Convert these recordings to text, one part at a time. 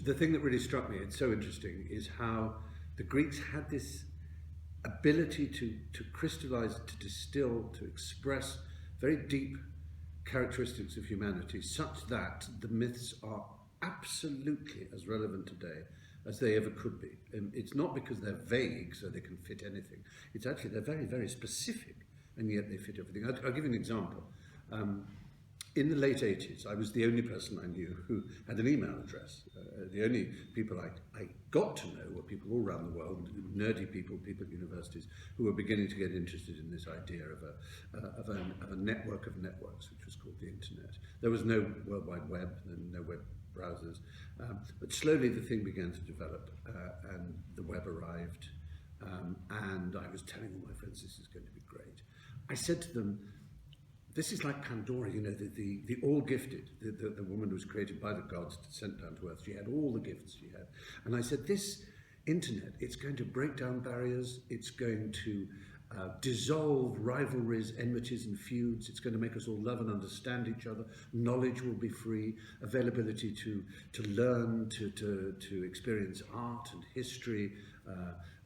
the thing that really struck me, it's so interesting, is how the Greeks had this ability to crystallize, to distill, to express very deep characteristics of humanity, such that the myths are absolutely as relevant today as they ever could be. And it's not because they're vague so they can fit anything. It's actually they're very, very specific, and yet they fit everything. I'll give you an example. In the late 80s, I was the only person I knew who had an email address. The only people I got to know were people all around the world, nerdy people, people at universities, who were beginning to get interested in this idea of a network of networks, which was called the internet. There was no World Wide Web and no web browsers, but slowly the thing began to develop, and the web arrived, and I was telling all my friends, this is going to be great. I said to them, this is like Pandora, you know, the all-gifted, the woman who was created by the gods, sent down to earth. She had all the gifts she had. And I said, this internet, it's going to break down barriers, it's going to dissolve rivalries, enmities and feuds, it's going to make us all love and understand each other, knowledge will be free, availability to learn, to experience art and history,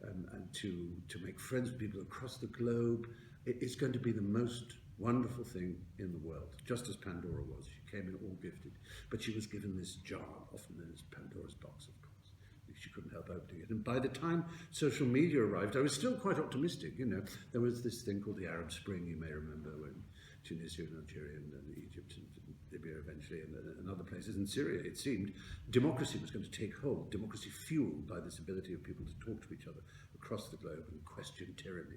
and to make friends with people across the globe. It's going to be the most wonderful thing in the world, just as Pandora was. She came in all gifted, but she was given this jar, often known as Pandora's box, of course. She couldn't help opening it. And by the time social media arrived, I was still quite optimistic. You know, there was this thing called the Arab Spring, you may remember, when Tunisia and Algeria and Egypt and Libya eventually and other places, and Syria, it seemed, democracy was going to take hold, democracy fueled by this ability of people to talk to each other across the globe and question tyranny.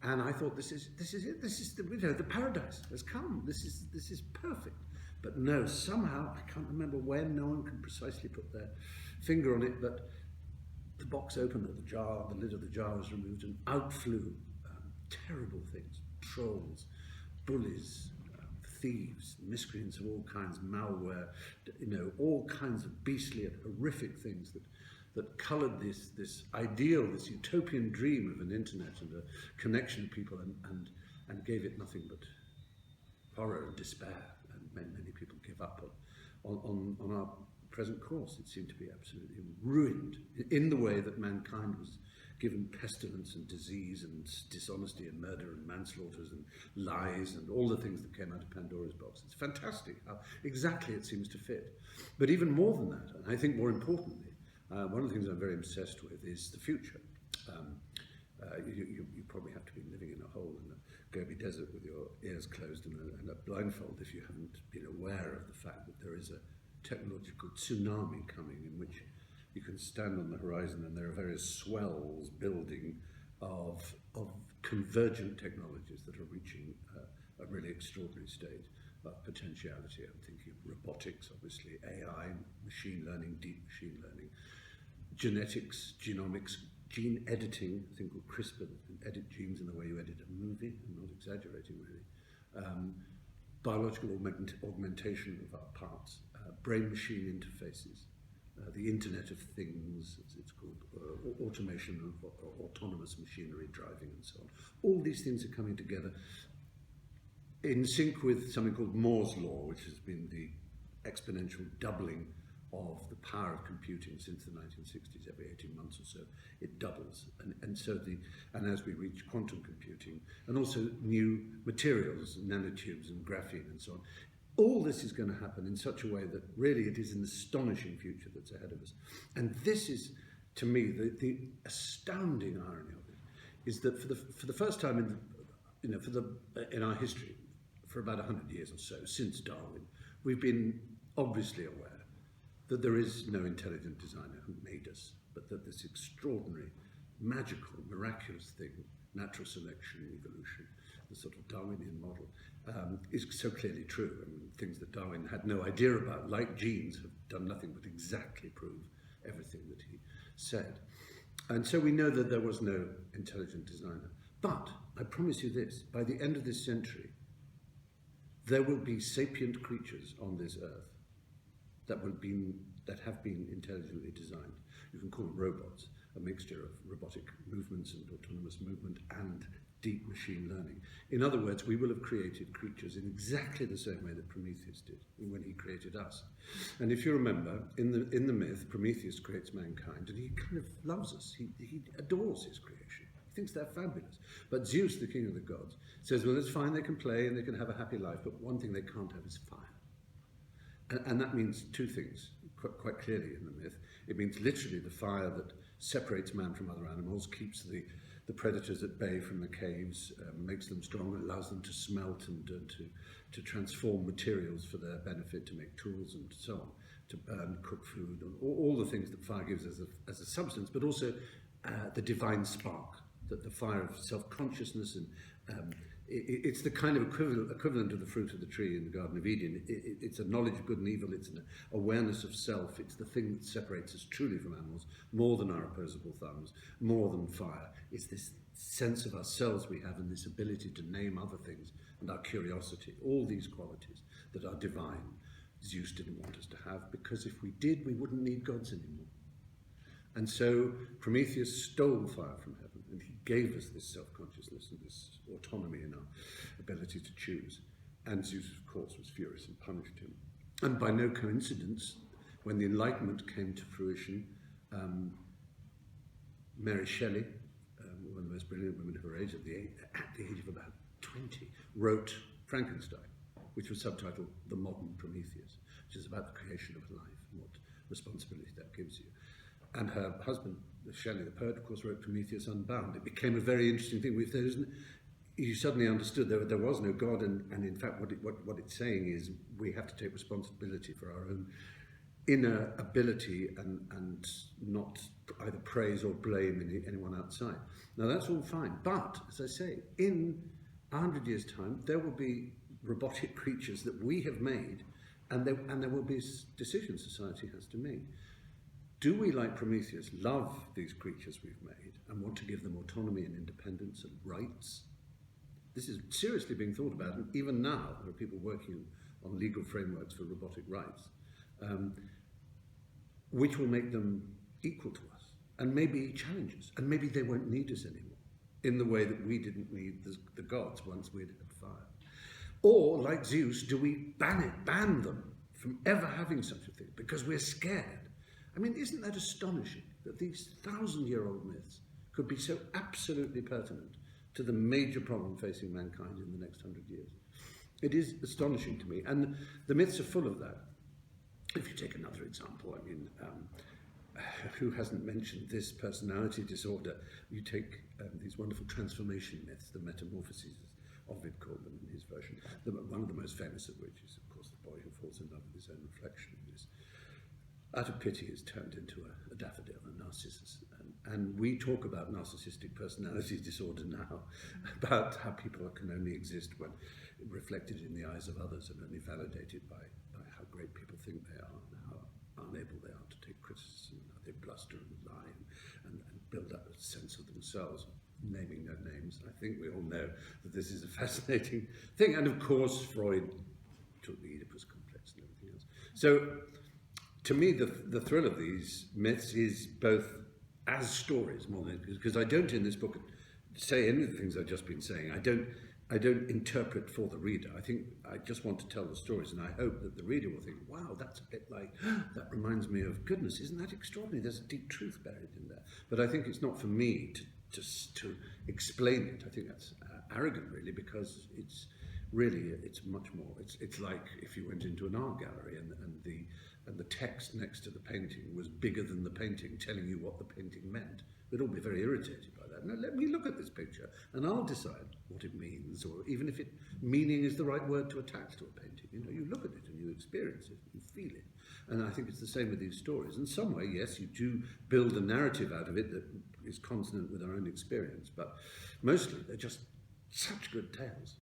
And I thought, this is it. This is the paradise has come. This is perfect. But no, somehow I can't remember when. No one can precisely put their finger on it. But the box opened, or the lid of the jar was removed, and out flew terrible things: trolls, bullies, thieves, miscreants of all kinds, malware. You know, all kinds of beastly and horrific things that coloured this ideal, this utopian dream of an internet and a connection of people, and gave it nothing but horror and despair, and many people give up on our present course. It seemed to be absolutely ruined in the way that mankind was given pestilence and disease and dishonesty and murder and manslaughters and lies and all the things that came out of Pandora's box. It's fantastic how exactly it seems to fit. But even more than that, and I think more importantly, one of the things I'm very obsessed with is the future. You probably have to be living in a hole in the Gobi Desert with your ears closed and a blindfold if you haven't been aware of the fact that there is a technological tsunami coming, in which you can stand on the horizon and there are various swells building of convergent technologies that are reaching a really extraordinary state of potentiality. I'm thinking of robotics, obviously, AI, machine learning, deep machine learning, genetics, genomics, gene editing, a thing called CRISPR that can edit genes in the way you edit a movie. I'm not exaggerating, really. Biological augmentation of our parts, brain-machine interfaces, the Internet of Things, as it's called, automation of autonomous machinery, driving and so on. All these things are coming together in sync with something called Moore's Law, which has been the exponential doubling of the power of computing since the 1960s. Every 18 months or so, it doubles. And as we reach quantum computing, and also new materials, nanotubes and graphene and so on, all this is going to happen in such a way that really it is an astonishing future that's ahead of us. And this is, to me, the astounding irony of it, is that for the first time in our history, for about 100 years or so, since Darwin, we've been obviously aware that there is no intelligent designer who made us, but that this extraordinary, magical, miraculous thing, natural selection, evolution, the sort of Darwinian model, is so clearly true. I mean, things that Darwin had no idea about, like genes, have done nothing but exactly prove everything that he said. And so we know that there was no intelligent designer. But I promise you this, by the end of this century, there will be sapient creatures on this earth that have been intelligently designed. You can call them robots, a mixture of robotic movements and autonomous movement and deep machine learning. In other words, we will have created creatures in exactly the same way that Prometheus did when he created us. And if you remember, in the myth, Prometheus creates mankind, and he kind of loves us. He adores his creation. He thinks they're fabulous. But Zeus, the king of the gods, says, well, it's fine, they can play and they can have a happy life, but one thing they can't have is fire. And that means two things, quite clearly in the myth. It means literally the fire that separates man from other animals, keeps the predators at bay from the caves, makes them strong, allows them to smelt and to transform materials for their benefit, to make tools and so on, to burn, cook food, and all the things that fire gives as a substance, but also the divine spark, that the fire of self-consciousness, and it's the kind of equivalent of the fruit of the tree in the Garden of Eden. It's a knowledge of good and evil, it's an awareness of self, it's the thing that separates us truly from animals, more than our opposable thumbs, more than fire. It's this sense of ourselves we have, and this ability to name other things, and our curiosity, all these qualities that are divine. Zeus didn't want us to have, because if we did, we wouldn't need gods anymore. And so Prometheus stole fire from heaven, and he gave us this self-consciousness and this autonomy in our ability to choose. And Zeus, of course, was furious and punished him. And by no coincidence, when the Enlightenment came to fruition, Mary Shelley, one of the most brilliant women of her age, at the age of about 20, wrote Frankenstein, which was subtitled The Modern Prometheus, which is about the creation of life and what responsibility that gives you. And her husband, Shelley, the poet, of course, wrote Prometheus Unbound. It became a very interesting thing. If there isn't, you suddenly understood there was no God, and in fact what it's saying is we have to take responsibility for our own inner ability and not either praise or blame anyone outside. Now that's all fine, but as I say, in 100 years' time, there will be robotic creatures that we have made, and there will be decisions society has to make. Do we, like Prometheus, love these creatures we've made and want to give them autonomy and independence and rights? This is seriously being thought about, and even now there are people working on legal frameworks for robotic rights, which will make them equal to us, and maybe challenge us, and maybe they won't need us anymore, in the way that we didn't need the gods once we'd had fire. Or, like Zeus, do we ban them from ever having such a thing, because we're scared? I mean, isn't that astonishing that these 1,000-year-old myths could be so absolutely pertinent to the major problem facing mankind in the next 100 years? It is astonishing to me, and the myths are full of that. If you take another example, I mean, who hasn't mentioned this personality disorder? You take these wonderful transformation myths, the metamorphoses, as Ovid called them in his version. One of the most famous of which is, of course, the boy who falls in love with his own reflection. Out of pity is turned into a daffodil, a narcissus. And we talk about narcissistic personality disorder now, about how people can only exist when reflected in the eyes of others and only validated by how great people think they are and how unable they are to take criticism, how they bluster and lie and build up a sense of themselves, naming no names. I think we all know that this is a fascinating thing. And of course, Freud took the Oedipus complex and everything else. So, to me, the thrill of these myths is both as stories more than, because I don't in this book say any of the things I've just been saying. I don't interpret for the reader. I think I just want to tell the stories, and I hope that the reader will think, wow, that's a bit like, that reminds me of, goodness, isn't that extraordinary? There's a deep truth buried in there. But I think it's not for me to explain it. I think that's arrogant, really, because it's much more. It's like if you went into an art gallery and the text next to the painting was bigger than the painting, telling you what the painting meant. We'd all be very irritated by that. Now, let me look at this picture, and I'll decide what it means, or even if meaning is the right word to attach to a painting. You know, you look at it and you experience it, you feel it. And I think it's the same with these stories. In some way, yes, you do build a narrative out of it that is consonant with our own experience, but mostly they're just such good tales.